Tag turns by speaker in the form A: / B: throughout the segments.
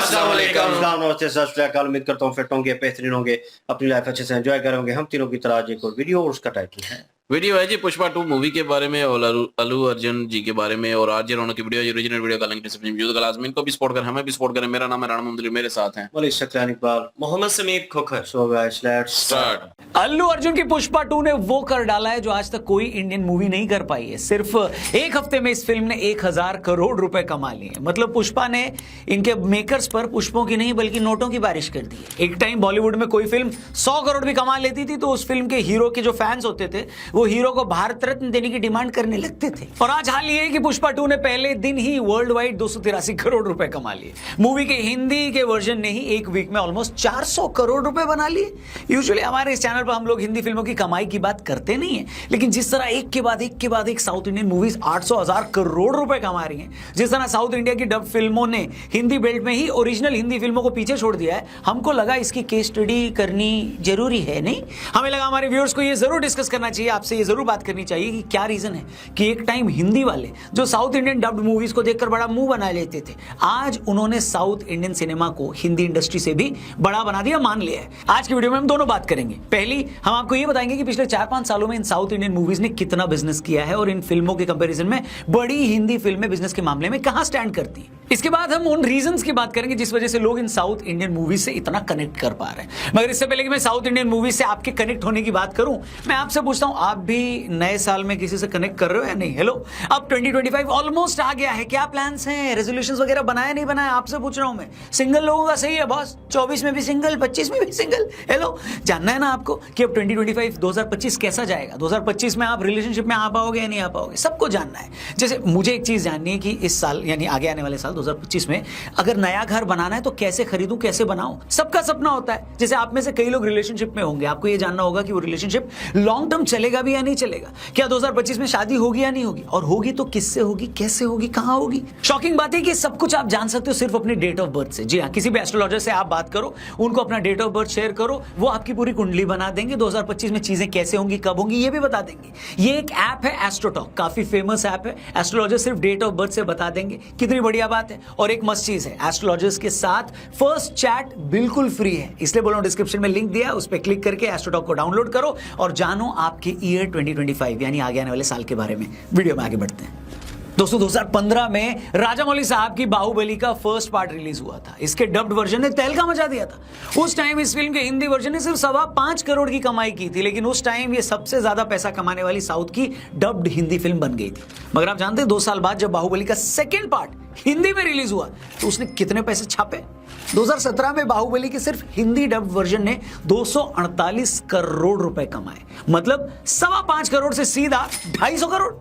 A: अस्सलाम वालेकुम।
B: सलाम, नमस्ते, सत श्री अकाल। उम्मीद करता हूँ फिट होंगे, बेहतरीन होंगे, अपनी लाइफ अच्छे से एंजॉय करेंगे। हम तीनों की तरह आज एक और वीडियो और उसका टाइटल है
A: वीडियो है जी पुष्पा 2 मूवी के बारे में और अल्लू अर्जुन जी के बारे में और आरजे रौनक की वीडियो है, ओरिजिनल वीडियो का लिंक डिस्क्रिप्शन में मौजूद है। लाजमी इनको भी सपोर्ट करें, हमें भी सपोर्ट करें। मेरा नाम है राणा मुंदरी, मेरे साथ हैं
B: Malik Saqlain Iqbal,
C: Mohammad Sameer Khokhar.
B: So guys let's
A: start.
D: Allu Arjun की पुष्पा 2 ने वो कर डाला है जो आज तक कोई इंडियन मूवी नहीं कर पाई है। सिर्फ एक हफ्ते में इस फिल्म ने 1000 करोड़ रुपए कमा लिए। मतलब पुष्पा ने इनके मेकर्स पर पुष्पों की नहीं बल्कि नोटों की बारिश कर दी है। एक टाइम बॉलीवुड में कोई फिल्म 100 करोड़ भी कमा लेती थी तो उस फिल्म के हीरो के जो फैंस होते थे वो हीरो को भारत रत्न देने की डिमांड करने लगते थे। और आज हाल ये है कि पुष्पा 2 ने पहले दिन ही वर्ल्ड वाइड 283 करोड़ रुपए कमा लिए। मूवी के हिंदी के वर्जन ने ही एक वीक में ऑलमोस्ट 400 करोड़ रुपए बना लिए। यूजुअली हमारे इस चैनल पर हम लोग हिंदी फिल्मों की कमाई की बात करते नहीं है, लेकिन जिस तरह एक के बाद एक साउथ इंडियन मूवीज 800,000 करोड़ रुपए कमा रही हैं, जिस तरह साउथ इंडिया की डब फिल्मों ने हिंदी बेल्ट में ही ओरिजिनल हिंदी फिल्मों को पीछे छोड़ दिया है, हमको लगा इसकी केस स्टडी करनी जरूरी है। नहीं, हमें लगा हमारे व्यूअर्स को ये जरूर डिस्कस करना चाहिए, आपसे ये जरूर बात करनी चाहिए कि क्या रीजन है कि एक टाइम हिंदी वाले जो साउथ इंडियन डब्ड मूवीज को देखकर बड़ा मुंह बना लेते थे, आज उन्होंने साउथ इंडियन सिनेमा को हिंदी इंडस्ट्री से भी बड़ा बना दिया, मान लिया है। आज की वीडियो में हम दोनों बात करेंगे। पहली हम आपको ये बताएंगे कि पिछले 4-5 सालों में इन साउथ इंडियन मूवीज ने कितना बिजनेस किया है और इन फिल्मों के कंपैरिजन में बड़ी हिंदी फिल्में बिजनेस के मामले में कहां स्टैंड करती हैं। इसके बाद हम उन रीजंस की बात करेंगे जिस वजह से लोग इन साउथ इंडियन मूवीज से इतना कनेक्ट कर पा रहे हैं। मगर इससे पहले कि मैं साउथ इंडियन मूवीज से आपके कनेक्ट होने की बात करूं, मैं आपसे पूछता हूं, आप भी नए साल में किसी से कनेक्ट कर रहे हो या नहीं? हेलो, अब 2025 ऑलमोस्ट आ गया है, क्या प्लान्स हैं? रेजोल्यूशंस वगैरह बनाया नहीं बनाया? आपसे पूछ रहा हूं मैं। सिंगल लोगों का सही है बॉस, 24 में भी सिंगल, 25 में भी सिंगल। हेलो, जानना है ना आपको कि अब 2025 कैसा जाएगा? 2025 में आप रिलेशनशिप में आ पाओगे या नहीं आ पाओगे, सबको जानना है। जैसे मुझे एक चीज जाननी है कि इस साल यानी आगे आने वाले साल 2025 में अगर नया घर बनाना है तो कैसे खरीदूं, कैसे बनाऊं? सबका सपना होता है। जैसे आप में से कई लोग रिलेशनशिप में होंगे, आपको ये जानना होगा कि वो रिलेशनशिप लॉन्ग टर्म चलेगा भी या नहीं चलेगा, क्या 2025 में शादी होगी या नहीं होगी, और होगी तो किससे होगी, कैसे होगी, कहां होगी। शॉकिंग बात है कि सब कुछ आप जान सकते हो सिर्फ अपनी डेट ऑफ बर्थ से। जी हाँ, किसी भी एस्ट्रोलॉजर से आप बात करो, उनको अपना डेट ऑफ बर्थ शेयर करो, वो आपकी पूरी कुंडली बना देंगे। 2025 में चीजें कैसे होंगी, कब होंगी, ये भी बता देंगे। ये एक ऐप है एस्ट्रोटॉक, काफी फेमस ऐप है। एस्ट्रोलॉजर सिर्फ डेट ऑफ बर्थ से बता देंगे, कितनी बढ़िया बात है। और एक मस्त चीज है, एस्ट्रोलॉजर्स के साथ फर्स्ट चैट बिल्कुल फ्री है, इसलिए बोलो डिस्क्रिप्शन में लिंक दिया, उस पर क्लिक करके एस्ट्रोटॉक को डाउनलोड करो और जानो आपके ईयर 2025 यानी आगे आने वाले साल के बारे में। वीडियो में आगे बढ़ते हैं। दोस्तों, 2015 में राजामौली साहब की बाहुबली का फर्स्ट पार्ट रिलीज हुआ था। इसके डब्ड वर्जन ने तहलका मचा दिया था। उस टाइम इस फिल्म के हिंदी वर्जन ने सिर्फ 5.25 करोड़ की कमाई की थी, लेकिन उस टाइम ये सबसे ज्यादा पैसा कमाने वाली साउथ की डब्ड हिंदी फिल्म बन गई थी। मगर आप जानते हैं 2 साल बाद जब बाहुबली का सेकेंड पार्ट हिंदी में रिलीज हुआ तो उसने कितने पैसे छापे? 2017 में बाहुबली के सिर्फ हिंदी डब्ड वर्जन ने 248 करोड़ रुपए कमाए। मतलब 5.25 करोड़ से सीधा 250 करोड़।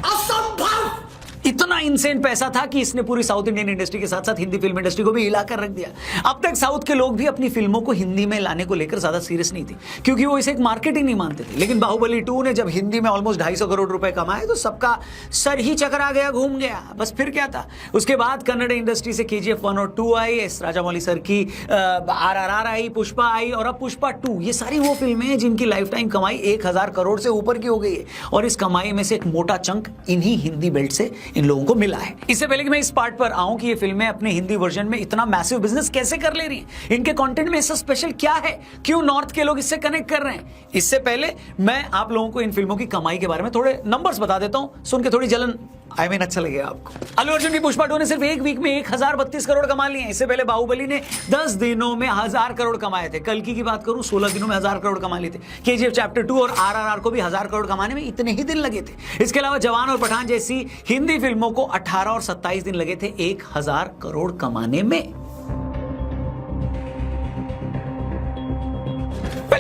D: असंभव! इतना इंसेन पैसा था कि इसने पूरी साउथ इंडियन इंडस्ट्री के साथ साथ हिंदी फिल्म इंडस्ट्री को भी हिलाकर रख दिया। अब तक साउथ के लोग भी अपनी फिल्मों को हिंदी में लाने को लेकर ज्यादा सीरियस नहीं थे, क्योंकि वो इसे एक मार्केटिंग नहीं मानते थे। लेकिन बाहुबली 2 ने जब हिंदी में ऑलमोस्ट 250 करोड़ रुपए कमाए तो सबका सर ही चकरा गया, घूम गया। बस फिर क्या था, उसके बाद कन्नड़ इंडस्ट्री से KGF 1 और 2 आई, एस राजामौली सर की RRR आई, पुष्पा आई और अब पुष्पा 2। ये सारी वो फिल्में हैं जिनकी लाइफ टाइम कमाई 1000 करोड़ से ऊपर की हो गई है, और इस कमाई में से एक मोटा चंक इन्हीं हिंदी बेल्ट से इन लोगों को मिला है। इससे पहले कि मैं इस पार्ट पर आऊं कि ये फिल्में अपने हिंदी वर्जन में इतना मैसिव बिजनेस कैसे कर ले रही हैं, इनके कंटेंट में ऐसा स्पेशल क्या है, क्यों नॉर्थ के लोग इससे कनेक्ट कर रहे हैं, इससे पहले मैं आप लोगों को इन फिल्मों की कमाई के बारे में थोड़े नंबर्स बता देता हूं, सुन के थोड़ी जलन अच्छा लगेगा आपको। अल्लू अर्जुन की पुष्पा 2 ने सिर्फ एक वीक में 1032 करोड़ कमा लिए हैं। इससे पहले बाहुबली ने 10 दिनों में 1000 करोड़ कमाए थे। कल्कि की बात करूं, 16 दिनों में 1000 करोड़ कमा लिए थे। KGF चैप्टर 2 और RRR को भी 1000 करोड़ कमाने में इतने ही दिन लगे थे। इसके अलावा जवान और पठान जैसी हिंदी फिल्मों को 18 और 27 दिन लगे थे 1000 करोड़ कमाने में।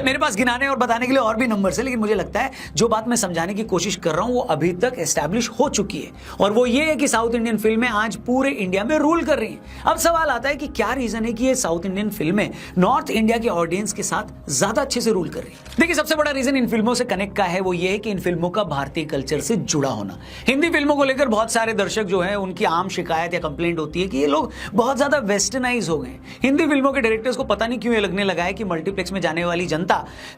D: मेरे पास गिनाने और बताने के लिए और भी नंबर्स है, लेकिन मुझे लगता है जो बात मैं समझाने की कोशिश कर रहा हूं वो अभी तक एस्टैब्लिश हो चुकी है, और वो ये है कि साउथ इंडियन फिल्में आज पूरे इंडिया में रूल कर रही हैं। अब सवाल आता है कि क्या रीजन है कि ये साउथ इंडियन फिल्में नॉर्थ इंडिया के ऑडियंस के साथ ज्यादा अच्छे से रूल कर रही है। देखिए, सबसे बड़ा रीजन इन फिल्मों से कनेक्ट का है वो ये है कि इन फिल्मों का भारतीय कल्चर से जुड़ा होना। हिंदी फिल्मों को लेकर बहुत सारे दर्शक जो है उनकी आम शिकायत या कंप्लेंट होती है कि ये लोग बहुत ज्यादा वेस्टर्नाइज हो गए। हिंदी फिल्मों के डायरेक्टर्स को पता नहीं क्यों ये लगने लगा है कि मल्टीप्लेक्स में जाने वाली जनता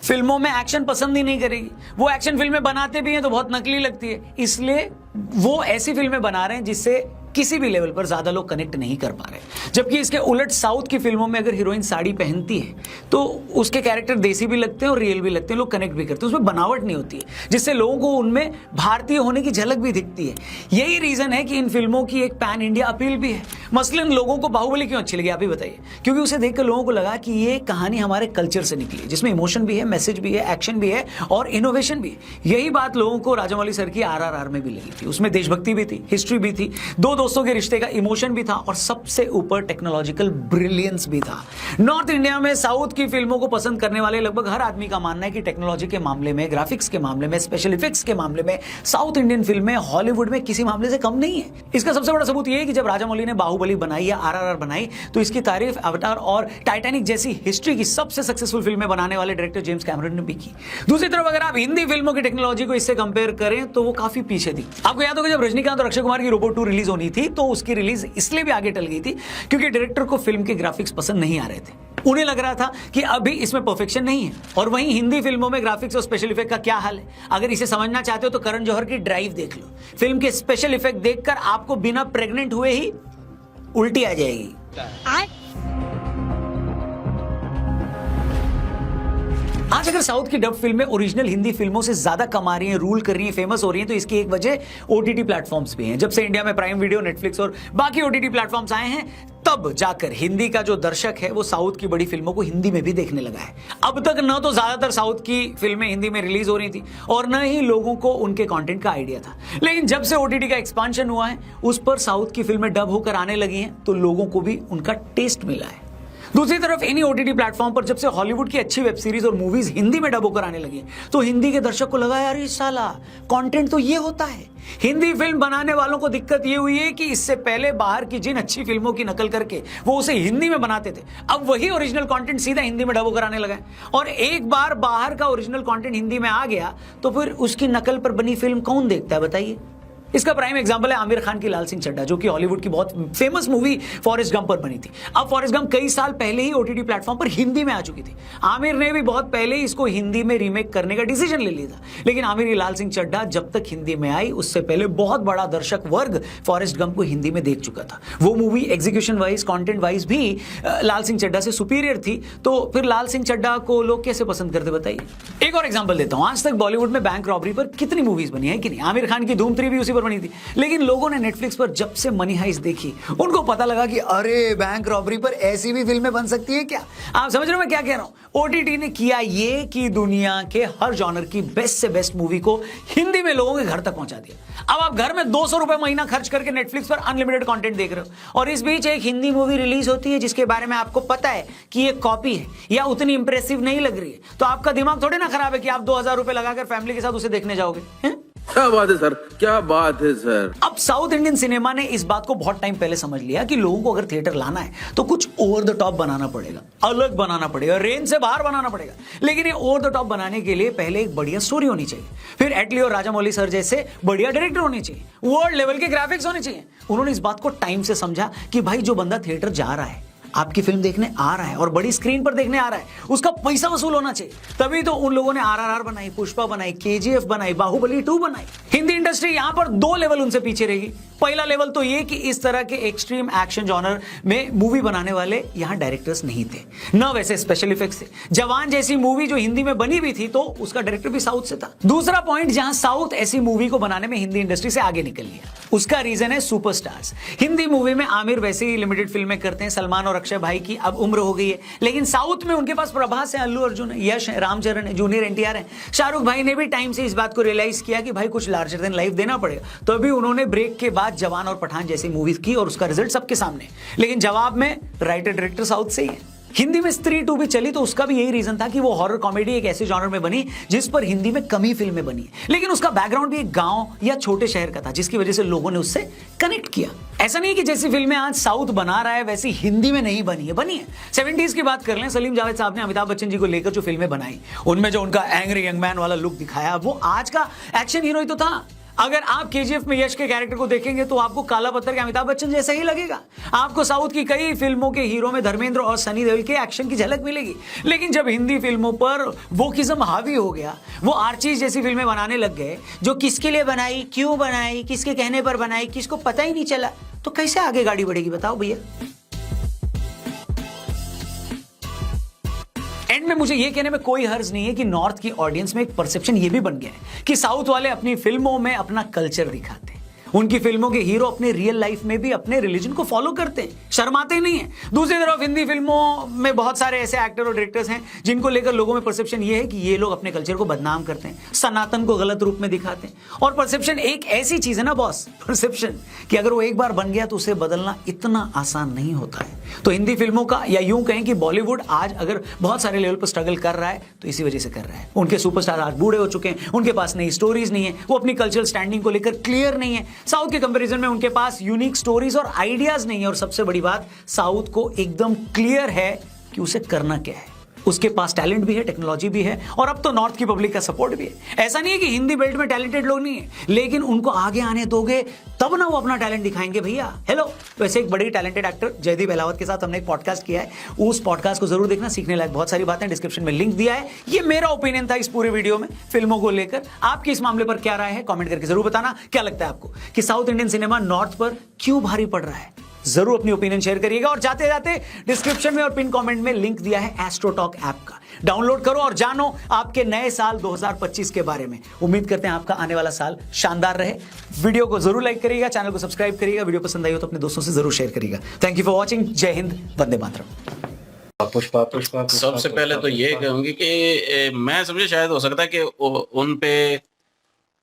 D: फिल्मों में एक्शन पसंद ही नहीं करेगी। वो एक्शन फिल्में बनाते भी हैं तो बहुत नकली लगती है, इसलिए वो ऐसी फिल्में बना रहे हैं जिससे किसी भी लेवल पर ज्यादा लोग कनेक्ट नहीं कर पा रहे। जबकि इसके उलट साउथ की फिल्मों में अगर हीरोइन साड़ी पहनती है तो उसके कैरेक्टर देसी भी लगते हैं और रियल भी लगते हैं, लोग कनेक्ट भी करते हैं, उसमें बनावट नहीं होती है, जिससे लोगों को उनमें भारतीय होने की झलक भी दिखती है। यही रीजन है कि इन फिल्मों की एक पैन इंडिया अपील भी है। मसलन लोगों को बाहुबली क्यों अच्छी लगी आप ही बताइए? क्योंकि उसे देखकर लोगों को लगा कि ये कहानी हमारे कल्चर से निकली, जिसमें इमोशन भी है, मैसेज भी है, एक्शन भी है और इनोवेशन भी है। यही बात लोगों को राजामौली सर की RRR में भी लगी थी। उसमें देशभक्ति भी थी, हिस्ट्री भी थी, दो दोस्तों के रिश्ते का इमोशन भी था और सबसे ऊपर टेक्नोलॉजिकल ब्रिलियंस भी था। नॉर्थ इंडिया में साउथ की फिल्मों को पसंद करने वाले लगभग हर आदमी का मानना है कि टेक्नोलॉजी के मामले में, ग्राफिक्स के मामले में, स्पेशल इफेक्ट्स के मामले में साउथ इंडियन फिल्में हॉलीवुड में किसी मामले से कम नहीं है। इसका सबसे बड़ा सबूत यह है कि जब राजामौली ने बाहुबली बनाई या RRR बनाई तो इसकी तारीफ अवतार और टाइटैनिक जैसी हिस्ट्री की सबसे सक्सेसफुल फिल्में बनाने वाले डायरेक्टर जेम्स कैमरन ने भी की। दूसरी तरफ अगर आप हिंदी फिल्मों की टेक्नोलॉजी को इससे कंपेयर करें तो वो काफी पीछे थी। आपको याद होगा जब रजनीकांत और अक्षय कुमार की रोबोट 2 रिलीज होनी थी तो उसकी रिलीज इसलिए भी आगे टल गई थी क्योंकि डायरेक्टर को फिल्म के ग्राफिक्स पसंद नहीं आ रहे थे। उन्हें लग रहा था कि अभी इसमें परफेक्शन नहीं है। और वहीं हिंदी फिल्मों में ग्राफिक्स और स्पेशल इफेक्ट का क्या हाल है? अगर इसे समझना चाहते हो तो करण जौहर की ड्राइव देख लो। फिल्म के स्पेशल इफेक्ट देखकर आपको बिना प्रेग्नेंट हुए ही उल्टी आ जाएगी। आज अगर साउथ की डब फिल्में ओरिजिनल हिंदी फिल्मों से ज्यादा कमा रही हैं, रूल कर रही हैं, फेमस हो रही हैं तो इसकी एक वजह OTT प्लेटफॉर्म्स भी हैं। जब से इंडिया में प्राइम वीडियो, नेटफ्लिक्स और बाकी OTT प्लेटफॉर्म्स आए हैं तब जाकर हिंदी का जो दर्शक है वो साउथ की बड़ी फिल्मों को हिंदी में भी देखने लगा है। अब तक न तो ज्यादातर साउथ की फिल्में हिंदी में रिलीज हो रही थी और न ही लोगों को उनके कंटेंट का आइडिया था। लेकिन जब से OTT का एक्सपांशन हुआ है उस पर साउथ की फिल्में डब होकर आने लगी हैं तो लोगों को भी उनका टेस्ट मिला है। दूसरी तरफ इन्हीं OTT प्लेटफॉर्म पर जब से हॉलीवुड की अच्छी वेब सीरीज और मूवीज हिंदी में डब होकर आने लगी तो हिंदी के दर्शक को लगा यार ये साला कंटेंट तो ये होता है। हिंदी फिल्म बनाने वालों को दिक्कत ये हुई है कि इससे पहले बाहर की जिन अच्छी फिल्मों की नकल करके वो उसे हिंदी में बनाते थे, अब वही ओरिजिनल कंटेंट सीधा हिंदी में डब होकर आने लगा है। और एक बार बाहर का ओरिजिनल कंटेंट हिंदी में आ गया तो फिर उसकी नकल पर बनी फिल्म कौन देखता है बताइए? इसका प्राइम एग्जांपल है आमिर खान की लाल सिंह चड्ढा, जो कि हॉलीवुड की बहुत फेमस मूवी फॉरेस्ट गंप पर बनी थी। अब फॉरेस्ट गंप कई साल पहले ही OTT प्लेटफॉर्म पर हिंदी में आ चुकी थी। आमिर ने भी बहुत पहले ही इसको हिंदी में रीमेक करने का डिसीजन ले लिया था, लेकिन आमिर की लाल सिंह चड्ढा जब तक हिंदी में आई उससे पहले बहुत बड़ा दर्शक वर्ग फॉरेस्ट गंप को हिंदी में देख चुका था। वो movie execution wise, content wise भी लाल सिंह चड्ढा से सुपीरियर थी, तो फिर लाल सिंह चड्ढा को लोग कैसे पसंद करते बताइए? एक और एग्जाम्पल देता हूं। आज तक बॉलीवुड में बैंक रॉबरी पर कितनी मूवीज बनी है कि नहीं? आमिर खान की धूम 3 भी उसी पर बनी थी। लेकिन लोगों ने नेटफ्लिक्स पर जब से मनी हाइस्ट देखी उनको पता लगा कि अरे बैंक रॉबरी पर ऐसी भी फिल्में बन सकती है क्या? आप समझ रहे हो मैं क्या कह रहा हूं? OTT ने किया ये कि दुनिया के हर जॉनर की बेस्ट से बेस्ट मूवी को हिंदी में लोगों के घर तक पहुंचा दिया। अब आप घर में 200 रुपए महीना खर्च करके नेटफ्लिक्स पर अनलिमिटेड कंटेंट देख रहे हो और इस बीच एक हिंदी मूवी रिलीज होती है जिसके बारे में आपको पता है कि ये कॉपी है या उतनी इंप्रेसिव नहीं लग रही है, तो आपका दिमाग थोड़े ना खराब है कि आप 2000 रुपए लगाकर फैमिली के साथ उसे देखने जाओगे हैं?
C: क्या बात है सर, क्या बात है सर।
D: अब साउथ इंडियन सिनेमा ने इस बात को बहुत टाइम पहले समझ लिया कि लोगों को अगर थिएटर लाना है तो कुछ ओवर द टॉप बनाना पड़ेगा, अलग बनाना पड़ेगा, रेंज से बाहर बनाना पड़ेगा। लेकिन ये ओवर द टॉप बनाने के लिए पहले एक बढ़िया स्टोरी होनी चाहिए, फिर एटली और राजामौली सर जैसे बढ़िया डायरेक्टर होने चाहिए, वर्ल्ड लेवल के ग्राफिक्स होने चाहिए। उन्होंने इस बात को टाइम से समझा कि भाई जो बंदा थिएटर जा रहा है, आपकी फिल्म देखने आ रहा है और बड़ी स्क्रीन पर देखने आ रहा है, उसका पैसा वसूल होना चाहिए। तभी तो उन लोगों ने RRR बनाई, पुष्पा बनाई, KGF बनाई, बाहुबली 2 बनाई। हिंदी इंडस्ट्री यहां पर 2 लेवल उनसे पीछे रहेगी। पहला लेवल तो ये कि इस तरह के एक्सट्रीम एक्शन जॉनर में मूवी बनाने वाले यहां डायरेक्टर्स नहीं थे, न वैसे स्पेशल इफेक्ट्स थे। जवान जैसी मूवी जो हिंदी में बनी भी थी तो उसका डायरेक्टर भी साउथ से था। दूसरा पॉइंट, जहां साउथ ऐसी मूवी को बनाने में हिंदी इंडस्ट्री से आगे निकल गया, उसका रीजन है सुपरस्टार्स। हिंदी मूवी में आमिर वैसे ही लिमिटेड फिल्में करते हैं, सलमान और अक्षय भाई की अब उम्र हो गई है, लेकिन साउथ में उनके पास प्रभास है, अल्लू अर्जुन है, यश है, रामचरण है, जूनियर NTR है। शाहरुख भाई ने भी टाइम से इस बात को रियलाइज किया कि भाई कुछ लार्जर देन लाइफ देना पड़ेगा, तो अभी उन्होंने ब्रेक के बाद जवान और पठान जैसी मूवीज की और उसका रिजल्ट सबके सामने। लेकिन जवाब में राइटर डायरेक्टर साउथ से ही है। हिंदी में स्त्री 2 भी चली तो उसका भी यही रीजन था कि वो हॉरर कॉमेडी एक ऐसे जॉनर में बनी जिस पर हिंदी में कम ही फिल्में बनी, लेकिन उसका बैकग्राउंड भी एक गांव या छोटे शहर का था जिसकी वजह से लोगों ने उससे कनेक्ट किया। ऐसा नहीं कि जैसी फिल्में आज साउथ बना रहा है वैसी हिंदी में नहीं बनी है, बनी है। 70s की बात कर लें, सलीम जावेद साहब ने अमिताभ बच्चन जी को लेकर जो फिल्में बनाई उनमें जो उनका एंग्री यंग मैन वाला लुक दिखाया वो आज का एक्शन हीरो ही तो था। अगर आप KGF में यश के कैरेक्टर को देखेंगे तो आपको काला पत्थर के अमिताभ बच्चन जैसा ही लगेगा। आपको साउथ की कई फिल्मों के हीरो में धर्मेंद्र और सनी देओल के एक्शन की झलक मिलेगी। लेकिन जब हिंदी फिल्मों पर वोकिज्म हावी हो गया, वो आर्चीज जैसी फिल्में बनाने लग गए जो किसके लिए बनाई, क्यों बनाई, किसके कहने पर बनाई, किसको पता ही नहीं चला, तो कैसे आगे गाड़ी बढ़ेगी बताओ भैया। एंड में मुझे ये कहने में कोई हर्ज नहीं है कि नॉर्थ की ऑडियंस में एक परसेप्शन ये भी बन गया है कि साउथ वाले अपनी फिल्मों में अपना कल्चर दिखाते हैं। उनकी फिल्मों के हीरो अपने रियल लाइफ में भी अपने रिलीजन को फॉलो करते हैं, शर्माते नहीं है। दूसरी तरफ हिंदी फिल्मों में बहुत सारे ऐसे एक्टर और डायरेक्टर्स हैं जिनको लेकर लोगों में परसेप्शन ये है कि ये लोग अपने कल्चर को बदनाम करते हैं, सनातन को गलत रूप में दिखाते हैं। और परसेप्शन एक ऐसी चीज है ना बॉस, परसेप्शन, कि अगर वो एक बार बन गया तो उसे बदलना इतना आसान नहीं होता है। तो हिंदी फिल्मों का, या यूं कहें कि बॉलीवुड आज अगर बहुत सारे लेवल पर स्ट्रगल कर रहा है तो इसी वजह से कर रहा है। उनके सुपरस्टार आज बूढ़े हो चुके हैं, उनके पास नई स्टोरीज नहीं है, वो अपनी कल्चरल स्टैंडिंग को लेकर क्लियर नहीं है। साउथ के कंपैरिजन में उनके पास यूनिक स्टोरीज और आइडियाज नहीं है, और सबसे बड़ी बात, साउथ को एकदम क्लियर है कि उसे करना क्या है। उसके पास टैलेंट भी है, टेक्नोलॉजी भी है, और अब तो नॉर्थ की पब्लिक का सपोर्ट भी है। ऐसा नहीं है कि हिंदी बेल्ट में टैलेंटेड लोग नहीं है, लेकिन उनको आगे आने दोगे तब ना वो अपना टैलेंट दिखाएंगे भैया। हेलो, वैसे एक बड़ी टैलेंटेड एक्टर जयदीप अहलावत के साथ हमने एक पॉडकास्ट किया है, उस पॉडकास्ट को जरूर देखना, सीखने लायक बहुत सारी बातें, डिस्क्रिप्शन में लिंक दिया है। ये मेरा ओपिनियन था इस पूरे वीडियो में फिल्मों को लेकर। आपकी इस मामले पर क्या राय है, कमेंट करके जरूर बताना। क्या लगता है आपको कि साउथ इंडियन सिनेमा नॉर्थ पर क्यों भारी पड़ रहा है? जरूर अपनी ओपिनियन शेयर करिएगा। और जाते जाते डिस्क्रिप्शन में और पिन कमेंट में लिंक दिया है एस्ट्रोटॉक ऐप का, डाउनलोड करो और जानो आपके नए साल 2025 के बारे में। उम्मीद करते हैं आपका आने वाला साल शानदार रहे। वीडियो को जरूर लाइक करिएगा, चैनल को सब्सक्राइब करिएगा, वीडियो पसंद आई हो तो अपने दोस्तों से जरूर शेयर करिएगा। Thank you for watching. जय हिंद, वंदे मातरम।
B: पुष्पा पुष्पा
A: सबसे पहले तो ये कहूंगी कि मैं समझे शायद हो सकता है कि उन पे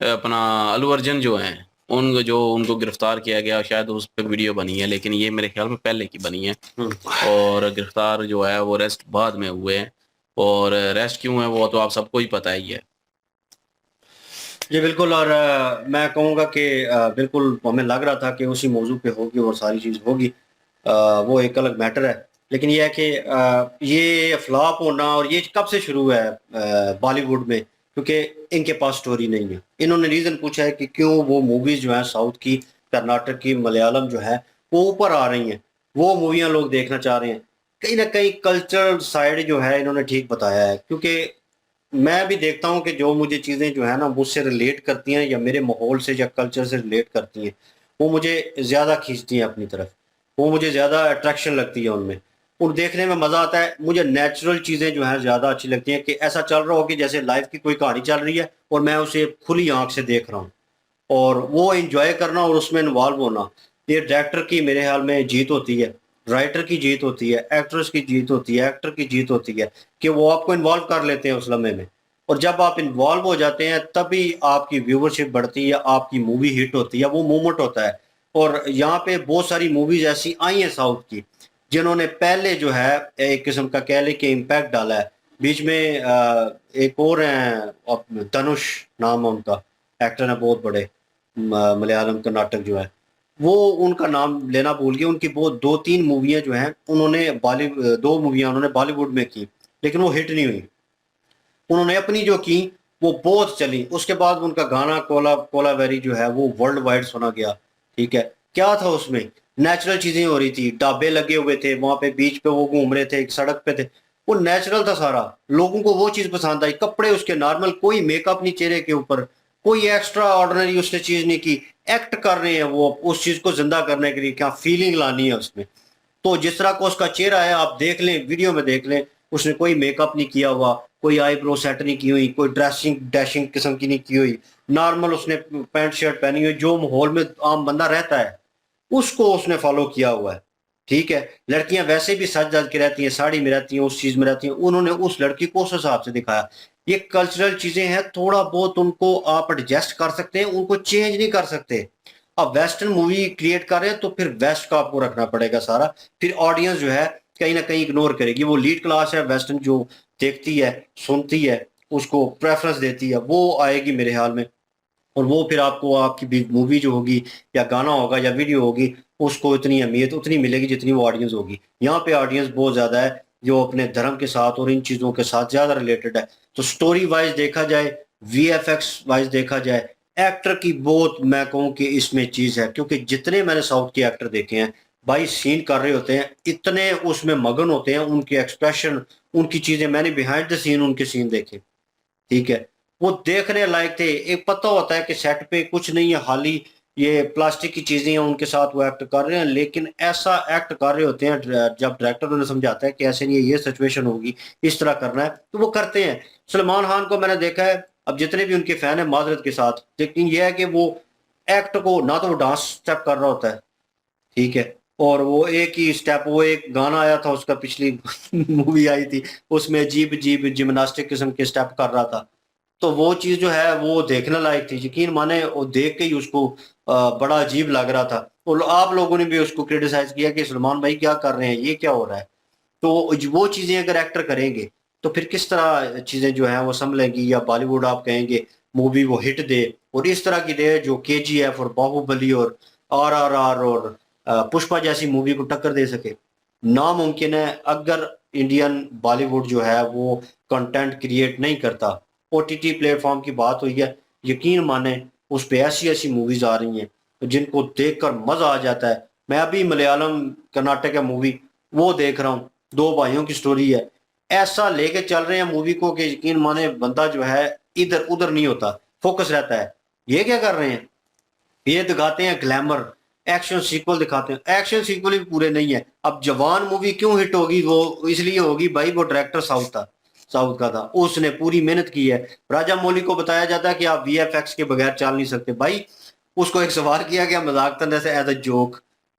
A: अपना अल्लू अर्जुन जो हैं, उनको गिरफ्तार किया गया, शायद उस पे वीडियो बनी है, लेकिन ये मेरे ख्याल में पहले की बनी है। और गिरफ्तार जो है वो रेस्ट बाद में हुए हैं, और रेस्ट क्यों है वो तो आप सबको ही पता ही है।
B: जी बिल्कुल। और मैं कहूँगा कि बिल्कुल हमें लग रहा था कि उसी मौजू पे होगी और सारी चीज़ होगी, वो एक अलग मैटर है। लेकिन यह है कि ये फ्लॉप होना, और ये कब से शुरू है बॉलीवुड में, क्योंकि इनके पास स्टोरी नहीं है। इन्होंने रीज़न पूछा है कि क्यों वो मूवीज़ जो हैं साउथ की, कर्नाटक की, मलयालम जो है वो ऊपर आ रही हैं, वो मूवियाँ लोग देखना चाह रहे हैं। कहीं ना कहीं कल्चरल साइड जो है इन्होंने ठीक बताया है, क्योंकि मैं भी देखता हूँ कि जो मुझे चीज़ें जो है ना मुझसे रिलेट करती हैं, या मेरे माहौल से या कल्चर से रिलेट करती हैं, वो मुझे ज़्यादा खींचती हैं अपनी तरफ, वो मुझे ज़्यादा अट्रैक्शन लगती है उनमें, और देखने में मज़ा आता है। मुझे नेचुरल चीज़ें जो हैं ज़्यादा अच्छी लगती हैं, कि ऐसा चल रहा हो कि जैसे लाइफ की कोई कहानी चल रही है और मैं उसे खुली आंख से देख रहा हूँ, और वो एंजॉय करना और उसमें इन्वॉल्व होना। ये डायरेक्टर की मेरे ख्याल में जीत होती है, राइटर की जीत होती है, एक्ट्रेस की जीत होती है, एक्टर की जीत होती है, कि वो आपको इन्वॉल्व कर लेते हैं उस लम्हे में। और जब आप इन्वॉल्व हो जाते हैं तभी आपकी व्यूवरशिप बढ़ती है, आपकी मूवी हिट होती है, वो मूवमेंट होता है। और यहाँ पे बहुत सारी मूवीज ऐसी आई हैं साउथ की जिन्होंने पहले जो है एक किस्म का कह ले कि इम्पैक्ट डाला है। बीच में एक और हैं, धनुष नाम है उनका, एक्टर है बहुत बड़े, मलयालम कर्नाटक जो है, वो उनका नाम लेना भूल गया। उनकी बहुत 2-3 मूवियाँ जो हैं उन्होंने 2 मूवियाँ उन्होंने बॉलीवुड में की, लेकिन वो हिट नहीं हुई। उन्होंने अपनी जो की वो बहुत चली। उसके बाद उनका गाना कोलावेरी जो है वो वर्ल्ड वाइड सुना गया। ठीक है, क्या था उसमें? नेचुरल चीजें हो रही थी, ढाबे लगे हुए थे वहां पे, बीच पे वो घूम रहे थे, एक सड़क पे थे, वो नेचुरल था सारा। लोगों को वो चीज पसंद आई, कपड़े उसके नॉर्मल, कोई मेकअप नहीं चेहरे के ऊपर, कोई एक्स्ट्रा ऑर्डिनरी उसने चीज नहीं की। एक्ट कर रहे हैं वो उस चीज को जिंदा करने के लिए, क्या फीलिंग लानी है उसमें। तो जिस तरह का उसका चेहरा है आप देख लें, वीडियो में देख लें, उसने कोई मेकअप नहीं किया हुआ, कोई आईब्रो सेट नहीं की हुई, कोई ड्रेसिंग डैशिंग किस्म की नहीं की हुई, नॉर्मल उसने पैंट शर्ट पहनी हुई, जो माहौल में आम बंदा रहता है उसको उसने फॉलो किया हुआ है। ठीक है, लड़कियां वैसे भी सज धज के रहती हैं, साड़ी में रहती हैं, उस चीज में रहती हैं, उन्होंने उस लड़की को उस हिसाब से दिखाया। ये कल्चरल चीजें हैं, थोड़ा बहुत उनको आप एडजस्ट कर सकते हैं, उनको चेंज नहीं कर सकते। अब वेस्टर्न मूवी क्रिएट कर रहे हैं तो फिर वेस्ट का आपको रखना पड़ेगा सारा, फिर ऑडियंस जो है कहीं ना कहीं इग्नोर करेगी। वो लीड क्लास है वेस्टर्न, जो देखती है, सुनती है, उसको प्रेफरेंस देती है, वो आएगी मेरे ख्याल में। और वो फिर आपको आपकी मूवी जो होगी या गाना होगा या वीडियो होगी, उसको इतनी अहमियत उतनी मिलेगी जितनी वो ऑडियंस होगी। यहाँ पे ऑडियंस बहुत ज़्यादा है जो अपने धर्म के साथ और इन चीज़ों के साथ ज़्यादा रिलेटेड है। तो स्टोरी वाइज देखा जाए, VFX वाइज देखा जाए, एक्टर की बहुत मैं कहूँ कि इसमें चीज़ है, क्योंकि जितने मैंने साउथ के एक्टर देखे हैं भाई, सीन कर रहे होते हैं, इतने उसमें मगन होते हैं, उनके एक्सप्रेशन, उनकी चीज़ें, मैंने बिहाइंड द सीन उनके सीन देखे। ठीक है, वो देखने लायक थे। एक पता होता है कि सेट पे कुछ नहीं है, हाली ये प्लास्टिक की चीजें हैं उनके साथ वो एक्ट कर रहे हैं, लेकिन ऐसा एक्ट कर रहे होते हैं जब डायरेक्टर उन्हें समझाता है कि ऐसे नहीं है, ये सिचुएशन होगी, इस तरह करना है, तो वो करते हैं। सलमान खान को मैंने देखा है, अब जितने भी उनके फैन है माजरत के साथ, लेकिन यह है कि वो एक्ट को ना तो वो डांस स्टेप कर रहा होता है, ठीक है, और वो एक ही स्टेप, वो एक गाना आया था उसका, पिछली मूवी आई थी, उसमें अजीब अजीब जिम्नास्टिक किस्म के स्टेप कर रहा था। तो वो चीज़ जो है वो देखने लायक थी, यकीन माने वो देख के ही उसको बड़ा अजीब लग रहा था। और आप लोगों ने भी उसको क्रिटिसाइज किया कि सलमान भाई क्या कर रहे हैं, ये क्या हो रहा है। तो वो चीज़ें अगर एक्टर करेंगे तो फिर किस तरह चीज़ें जो हैं वो संभलेंगी, या बॉलीवुड आप कहेंगे मूवी वो हिट दे और इस तरह की दे जो KGF और बाहुबली और RRR और पुष्पा जैसी मूवी को टक्कर दे सके। नामुमकिन है अगर इंडियन बॉलीवुड जो है वो कंटेंट क्रिएट नहीं करता। OTT प्लेटफॉर्म की बात हुई है, यकीन माने उस पे ऐसी ऐसी मूवीज आ रही हैं जिनको देखकर मजा आ जाता है। मैं अभी मलयालम कर्नाटक का मूवी वो देख रहा हूँ, दो भाइयों की स्टोरी है, ऐसा लेके चल रहे हैं मूवी को कि यकीन माने बंदा जो है इधर उधर नहीं होता, फोकस रहता है। ये क्या कर रहे हैं, ये दिखाते हैं ग्लैमर, एक्शन सीक्वल दिखाते हैं, एक्शन सीक्वल भी पूरे नहीं है। अब जवान मूवी क्यों हिट होगी, वो इसलिए होगी भाई वो डायरेक्टर साउथ का था, उसने पूरी मेहनत की है। राजा मौली को बताया जाता है कि आप VFX के बगैर चल नहीं सकते भाई। उसको एक सवाल किया गया मजाक तंज से एज अ जोक,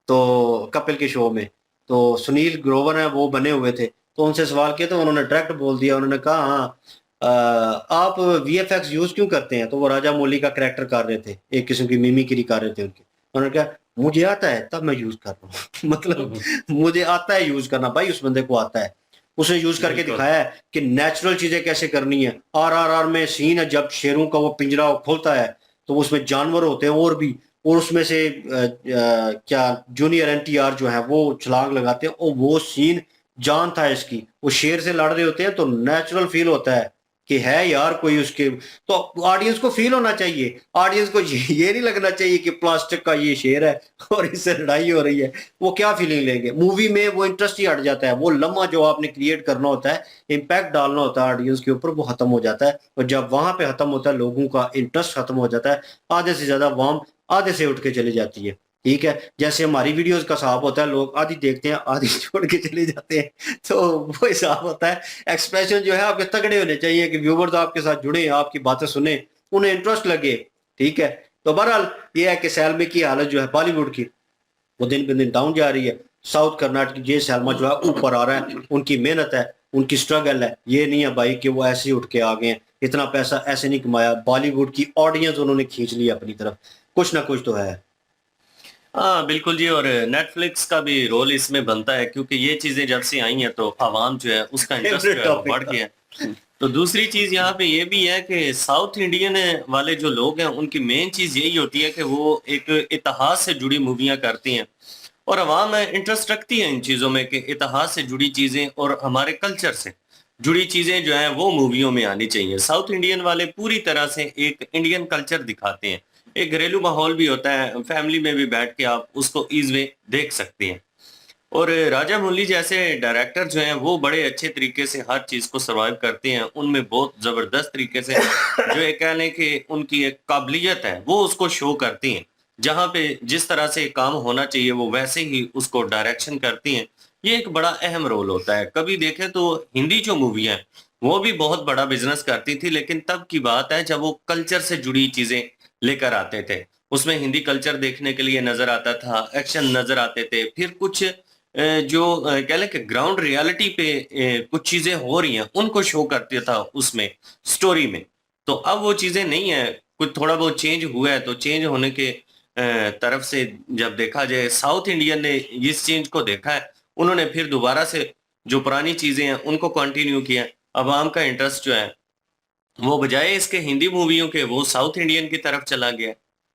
B: तो कपिल के शो में, तो सुनील ग्रोवर है वो बने हुए थे, तो उनसे सवाल किया तो उन्होंने डायरेक्ट बोल दिया, उन्होंने कहा हाँ आप VFX यूज क्यों करते हैं। तो वो राजा मौली का करेक्टर कर रहे थे, एक किस्म की मिमिक्री कर रहे थे उनकी। उन्होंने कहा मुझे आता है तब मैं यूज कर रहा हूँ मतलब मुझे आता है यूज करना, भाई उस बंदे को आता है, उसने यूज करके
A: बिल्कुल।
B: दिखाया है कि नेचुरल चीजें कैसे करनी है। RRR में सीन है जब शेरों का वो पिंजरा खोलता है तो उसमें जानवर होते हैं और भी, और उसमें से क्या जूनियर NTR जो है वो छलांग लगाते हैं, और वो सीन जान था इसकी, वो शेर से लड़ रहे होते हैं तो नेचुरल फील होता है कि है यार कोई उसके, तो ऑडियंस को फील होना चाहिए, ऑडियंस को ये नहीं लगना चाहिए कि प्लास्टिक का ये शेर है और इससे लड़ाई हो रही है। वो क्या फीलिंग लेंगे मूवी में, वो इंटरेस्ट ही हट जाता है। वो लम्हा जो आपने क्रिएट करना होता है, इम्पैक्ट डालना होता है ऑडियंस के ऊपर, वो खत्म हो जाता है। और जब वहां पे खत्म होता है लोगों का इंटरेस्ट खत्म हो जाता है, आधे से ज्यादा वार्म आधे से उठ के चली जाती है। ठीक है, जैसे हमारी वीडियोस का हिसाब होता है, लोग आधी देखते हैं आधी छोड़ के चले जाते हैं, तो वो हिसाब होता है। एक्सप्रेशन जो है आपके तगड़े होने चाहिए कि व्यूवर्स आपके साथ जुड़े, आपकी बातें सुने, उन्हें इंटरेस्ट लगे। ठीक है, तो बहरहाल ये है कि सैलमे की हालत जो है बॉलीवुड की वो दिन ब दिन डाउन जा रही है। साउथ कर्नाटक की जय सैलमा जो है ऊपर आ रहा है, उनकी मेहनत है, उनकी स्ट्रगल है। ये नहीं है भाई कि वो ऐसे ही उठ के आ गए हैं, इतना पैसा ऐसे नहीं कमाया, बॉलीवुड की ऑडियंस उन्होंने खींच ली अपनी तरफ, कुछ ना कुछ तो है।
E: हाँ बिल्कुल जी, और नेटफ्लिक्स का भी रोल इसमें बनता है क्योंकि ये चीजें जब से आई हैं तो आवाम जो है उसका इंटरेस्ट जो है वो बढ़ गया है। तो दूसरी चीज यहाँ पे ये भी है कि साउथ इंडियन वाले जो लोग हैं उनकी मेन चीज यही होती है कि वो एक इतिहास से जुड़ी मूवियां करती हैं, और आवाम इंटरेस्ट रखती है इन चीजों में कि इतिहास से जुड़ी चीजें और हमारे कल्चर से जुड़ी चीजें जो है वो मूवियों में आनी चाहिए। साउथ इंडियन वाले पूरी तरह से एक इंडियन कल्चर दिखाते हैं, एक घरेलू माहौल भी होता है, फैमिली में भी बैठ के आप उसको ईज़ देख सकते हैं। और राजा मौली जैसे डायरेक्टर जो हैं वो बड़े अच्छे तरीके से हर चीज को सर्वाइव करते हैं, उनमें बहुत जबरदस्त तरीके से जो एक कह लें कि उनकी एक काबिलियत है वो उसको शो करती हैं। जहाँ पे जिस तरह से काम होना चाहिए वो वैसे ही उसको डायरेक्शन करती हैं। ये एक बड़ा अहम रोल होता है। कभी देखें तो हिंदी जो मूवी है वो भी बहुत बड़ा बिजनेस करती थी, लेकिन तब की बात है जब वो कल्चर से जुड़ी चीजें लेकर आते थे। उसमें हिंदी कल्चर देखने के लिए नजर आता था, एक्शन नजर आते थे, फिर कुछ जो कह लें कि ग्राउंड रियलिटी पे कुछ चीजें हो रही हैं उनको शो करते था उसमें स्टोरी में। तो अब वो चीजें नहीं है, कुछ थोड़ा बहुत चेंज हुआ है। तो चेंज होने के तरफ से जब देखा जाए, साउथ इंडियन ने इस चेंज को देखा है, उन्होंने फिर दोबारा से जो पुरानी चीजें हैं उनको कंटिन्यू किया। अवाम का इंटरेस्ट जो है वो बजाय इसके हिंदी मूवियों के वो साउथ इंडियन की तरफ चला गया।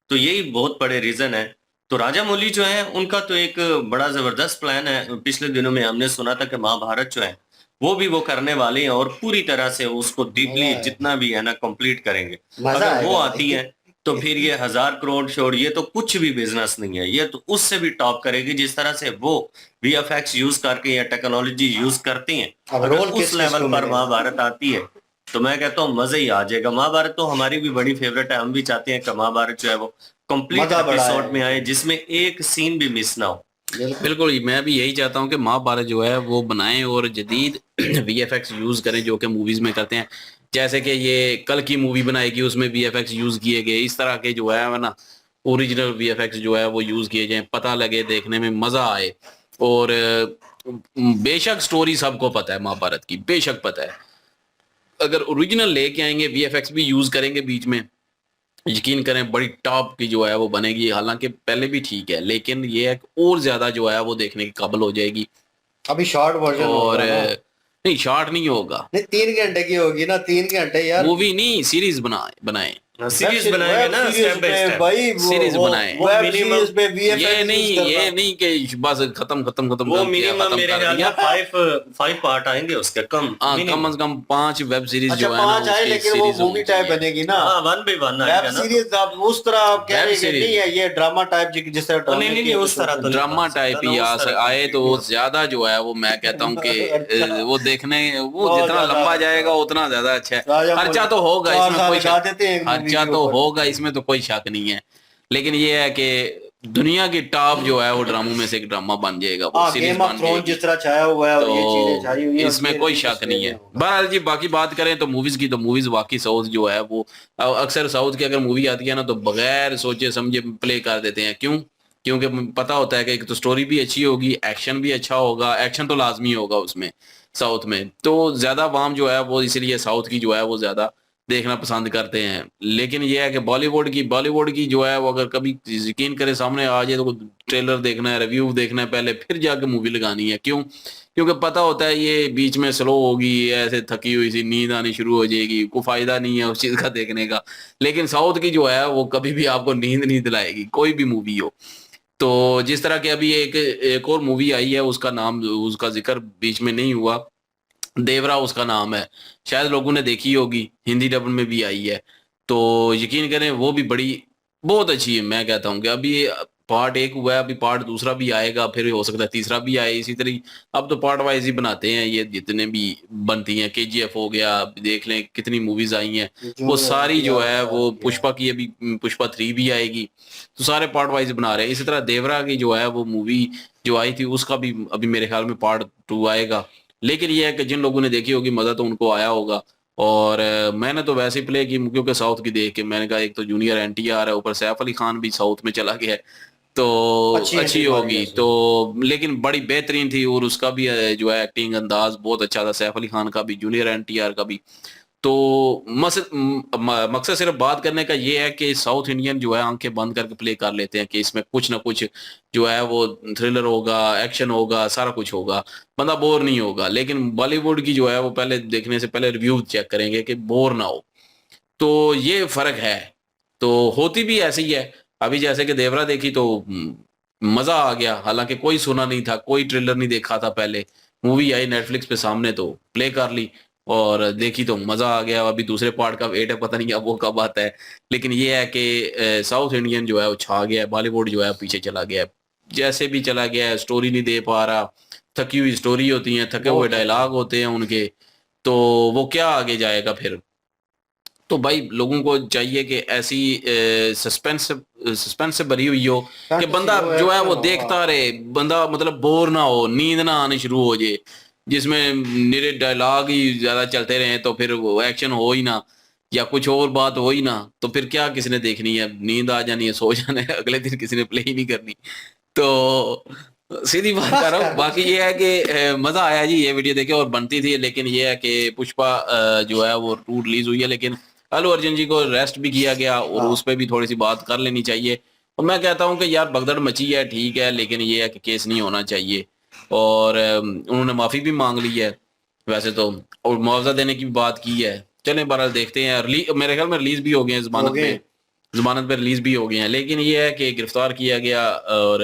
E: तो यही बहुत बड़े रीजन है। तो राजा मौली जो है उनका तो एक बड़ा जबरदस्त प्लान है। पिछले दिनों में हमने सुना था कि महाभारत जो है वो भी वो करने वाले हैं और पूरी तरह से उसको डीपली जितना भी है ना कंप्लीट करेंगे।
B: मजा
E: अगर वो
B: आएगा
E: आती है तो फिर ये 1000 करोड़ छोड़, ये तो कुछ भी बिजनेस नहीं है, ये तो उससे भी टॉप करेगी। जिस तरह से वो VFX यूज करके या टेक्नोलॉजी यूज करती हैं,
B: अब
E: अगर
B: रोल
E: उस
B: किस
E: लेवल
B: को
E: पर
B: मिलेगा।
E: महाभारत आती है तो मैं कहता हूँ मजा ही आ जाएगा। महाभारत तो हमारी भी बड़ी फेवरेट है, हम भी चाहते हैं कि महाभारत जो है वो कंप्लीट
B: मजा बड़ा
E: एपिसोड
B: है।
E: में आए जिसमें एक सीन भी मिस ना हो।
A: बिल्कुल, मैं भी यही चाहता हूँ कि महाभारत जो है वो बनाएं और जदीद वीएफएक्स यूज करें जो कि मूवीज में करते हैं। जैसे कि ये कल की मूवी बनाएगी उसमें वीएफएक्स यूज किए गए, इस तरह के जो है ना ओरिजिनल वीएफएक्स जो है वो यूज किए जाएं, पता लगे, देखने में मजा आए। और बेशक स्टोरी सबको पता है महाभारत की, बेशक पता है, अगर ओरिजिनल लेके आएंगे, वीएफएक्स भी यूज करेंगे बीच में, यकीन करें बड़ी टॉप की जो है वो बनेगी। हालांकि पहले भी ठीक है, लेकिन ये है कि और ज्यादा जो है वो देखने के काबिल हो जाएगी।
B: अभी शॉर्ट वर्जन
A: और
B: होगा ना?
A: नहीं, शॉर्ट नहीं होगा,
B: नहीं 3 घंटे की होगी ना, 3 घंटे यार।
A: मूवी नहीं, सीरीज बनाए
E: सीरीज बनाएंगे ना स्टेप बाय स्टेप।
B: भाई
A: सीरीज बनाए।
B: वेब सीरीज पे VFX
A: ये
B: यूज
A: नहीं कि बस खत्म
E: वो
A: कर दिया,
E: मिनिमम
A: खत्म
E: मेरे
A: कर
E: ख्याल
A: दिया।
E: में 5 पार्ट आएंगे उसके, कम
A: हाँ,
E: minimum।
A: कम से कम 5 वेब सीरीज
B: अच्छा
A: जो है ना
B: 5 आए,
A: उसकी
B: लेकिन वो
A: सीरीज
B: मूवी
A: होनी
B: टाइप
A: चाहिए।
B: बनेगी ना।
E: हाँ 1 by 1
B: वेब
E: आएगा ना।
B: सीरीज आप उस तरह आप कह
A: वेब
B: रहे हैं कि
A: सीरीज।
B: नहीं है ये ड्रामा टाइप जिस तरह ड्रामे
E: नहीं,
B: के
E: उस तरह तो नहीं
A: ड्रामा
E: बन सकता
A: टाइप
E: ना,
A: ही
E: उस तरह
A: आए तो ज्यादा जो है वो मैं कहता हूँ कि
B: अच्छा।
A: वो देखने वो
B: बहुत
A: जितना
B: ज्यादा।
A: लंबा जाएगा उतना ज्यादा अच्छा है।
B: राजा
A: खर्चा तो होगा
B: 4
A: इसमें,
B: साल
A: कोई
B: लगा देते हैं एक मूवी
A: खर्चा
B: के
A: तो
B: ऊपर।
A: होगा इसमें, तो कोई शक नहीं है। लेकिन ये है कि दुनिया की टॉप जो है वो ड्रामों में से एक ड्रामा बन जाएगा, वो
B: हाँ,
A: सीरीज
B: गेम ऑफ
A: बन
B: थ्रोन
A: जाएगी।
B: जिस तरह छाया हुआ है और ये चीजें छाई हुई
A: तो
B: हैं,
A: इसमें
B: और
A: कोई
B: ये
A: शक नहीं है।
B: होगा।
A: बहरहाल जी, बाकी बात करें तो मूवीज की, तो मूवीज वाकई साउथ जो है वो अक्सर साउथ की अगर मूवी आती है ना तो बगैर सोचे समझे प्ले कर देते हैं। क्यों? क्योंकि पता होता है कि एक तो स्टोरी भी अच्छी होगी, एक्शन भी अच्छा होगा, एक्शन तो लाजमी होगा उसमें साउथ में, तो ज्यादा आवाम जो है वो इसलिए साउथ की जो है वो ज्यादा देखना पसंद करते हैं। लेकिन ये है कि बॉलीवुड की जो है वो अगर कभी यकीन करे सामने आ जाए तो ट्रेलर देखना है, रिव्यू देखना है पहले, फिर जाके मूवी लगानी है। क्यों? क्योंकि पता होता है ये बीच में स्लो होगी, ऐसे थकी हुई सी नींद आनी शुरू हो जाएगी, कोई फायदा नहीं है उस चीज का देखने का। लेकिन साउथ की जो है वो कभी भी आपको नींद नहीं दिलाएगी, कोई भी मूवी हो। तो जिस तरह की अभी एक और मूवी आई है, उसका नाम, उसका जिक्र बीच में नहीं हुआ, देवरा उसका नाम है, शायद लोगों ने देखी होगी, हिंदी डब में भी आई है। तो यकीन करें वो भी बहुत अच्छी है। मैं कहता हूँ कि अभी पार्ट 1 हुआ है, अभी पार्ट 2 भी आएगा, फिर हो सकता है 3 भी आए। इसी तरह अब तो पार्ट वाइज ही बनाते हैं ये, जितने भी बनती हैं। KGF हो गया, देख लें कितनी मूवीज आई हैं, वो सारी जो है वो पुष्पा की, अभी पुष्पा 3 भी आएगी, तो सारे पार्ट वाइज बना रहे हैं। इसी तरह देवरा की जो है वो मूवी जो आई थी उसका भी अभी मेरे ख्याल में पार्ट 2 आएगा। लेकिन ये है कि जिन लोगों ने देखी होगी मजा तो उनको आया होगा। और मैंने तो वैसे ही प्ले की क्योंकि साउथ की देख के मैंने कहा एक तो जूनियर NTR है, ऊपर सैफ अली खान भी साउथ में चला गया है, तो
B: अच्छी
A: अच्छी
B: entry मारी
A: होगी।
B: वैसे।
A: तो लेकिन बड़ी बेहतरीन थी, और उसका भी जो है एक्टिंग अंदाज बहुत अच्छा था, सैफ अली खान का भी, जूनियर NTR का भी। तो मकसद सिर्फ बात करने का ये है कि साउथ इंडियन जो है आंखें बंद करके प्ले कर लेते हैं कि इसमें कुछ ना कुछ जो है वो थ्रिलर होगा, एक्शन होगा, सारा कुछ होगा, बंदा बोर नहीं होगा। लेकिन बॉलीवुड की जो है वो पहले देखने से पहले रिव्यू चेक करेंगे कि बोर ना हो, तो ये फर्क है। तो होती भी ऐसी ही है। अभी जैसे कि देवरा देखी तो मजा आ गया, हालांकि कोई सुना नहीं था, कोई ट्रेलर नहीं देखा था पहले, मूवी आई नेटफ्लिक्स पे सामने तो प्ले कर ली और देखी तो मजा आ गया। अभी दूसरे पार्ट का वेट है, पता नहीं अब वो कब आता है। लेकिन ये है कि साउथ इंडियन जो है वो छा गया है, बॉलीवुड जो है पीछे चला गया है, जैसे भी चला गया है, स्टोरी नहीं दे पा रहा, थकी हुई स्टोरी होती है, थके हुए डायलॉग होते हैं उनके, तो वो क्या आगे जाएगा फिर। तो भाई लोगों को चाहिए कि ऐसी सस्पेंस से भरी हुई हो कि बंदा जो है वो देखता रहे, बंदा मतलब बोर ना हो, नींद ना आनी शुरू हो जाए, जिसमें निरे डायलॉग ही ज्यादा चलते रहे, तो फिर वो एक्शन हो ही ना, या कुछ और बात हो ही ना, तो फिर क्या किसी ने देखनी है, नींद आ जानी है, सो जाना है, अगले दिन किसी ने प्ले ही नहीं करनी। तो सीधी बात कर रहा हूँ। बाकी ये है कि मजा आया जी ये वीडियो देखे, और बनती थी। लेकिन ये है कि पुष्पा जो है वो 2 रिलीज हुई है, लेकिन अल्लू अर्जुन जी को रेस्ट भी किया गया, और उस पर भी थोड़ी सी बात कर लेनी चाहिए। और मैं कहता हूँ कि यार भगदड़ मची है, ठीक है, लेकिन ये है कि केस नहीं होना चाहिए। और उन्होंने माफी भी मांग ली है वैसे तो, और मुआवजा देने की भी बात की है। चलें बहरहाल देखते हैं। मेरे ख्याल में रिलीज भी हो गए हैं, जमानत पे रिलीज भी हो गए हैं। लेकिन ये है कि गिरफ्तार किया गया और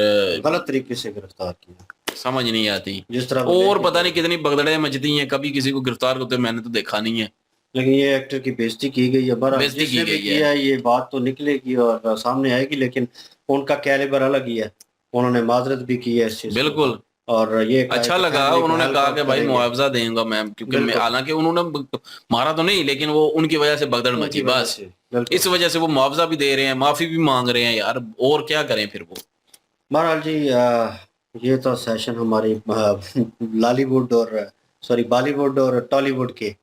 B: गलत तरीके से गिरफ्तार किया,
A: समझ नहीं आती।
B: जिस तरह
A: और पता नहीं कितनी भगदड़ें मचती हैं, कभी किसी को गिरफ्तार करते मैंने तो देखा नहीं है।
B: लेकिन ये एक्टर की बेइज्जती की गई है,
A: बेइज्जती की गई
B: है, ये बात तो निकलेगी और सामने आएगी, लेकिन उनका कैलिबर अलग ही है, उन्होंने माजरत भी की है इस चीज
A: बिल्कुल
B: और ये कहा
A: अच्छा
B: कि
A: लगा
B: family को
A: उन्होंने
B: help
A: कहा
B: आप
A: कि भाई
B: करेंगे।
A: मुआवजा देंगे मैं, क्योंकि मैं
B: बिल्कुल।
A: हालांकि उन्होंने मारा तो नहीं, लेकिन वो उनकी वजह से भगदड़
B: उनकी
A: मची
B: वजह
A: बस।
B: से, बिल्कुल।
A: इस वजह से वो मुआवजा भी दे रहे हैं, माफी भी मांग रहे हैं यार, और क्या करें फिर वो।
B: बहरहाल जी ये तो सेशन हमारी लॉलीवुड और सॉरी बॉलीवुड और टॉलीवुड के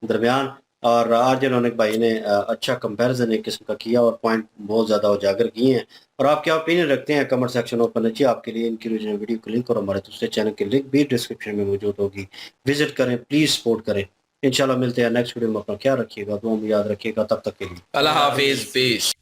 B: दरमियान, और आरजे रौनक भाई ने अच्छा कंपैरिजन एक किस्म का किया और पॉइंट बहुत ज़्यादा उजागर किए हैं। और आप क्या ओपिनियन रखते हैं कमेंट सेक्शन ओपन है जी आपके लिए। इनकी ओरिजिनल वीडियो का लिंक और हमारे दूसरे चैनल की लिंक भी डिस्क्रिप्शन में मौजूद होगी, विजिट करें, प्लीज़ सपोर्ट करें। इंशाल्लाह मिलते हैं नेक्स्ट वीडियो में। अपना ख्याल रखिएगा, दुआ में याद रखिएगा, तब तक के लिए
A: अल्लाह हाफिज, पीस।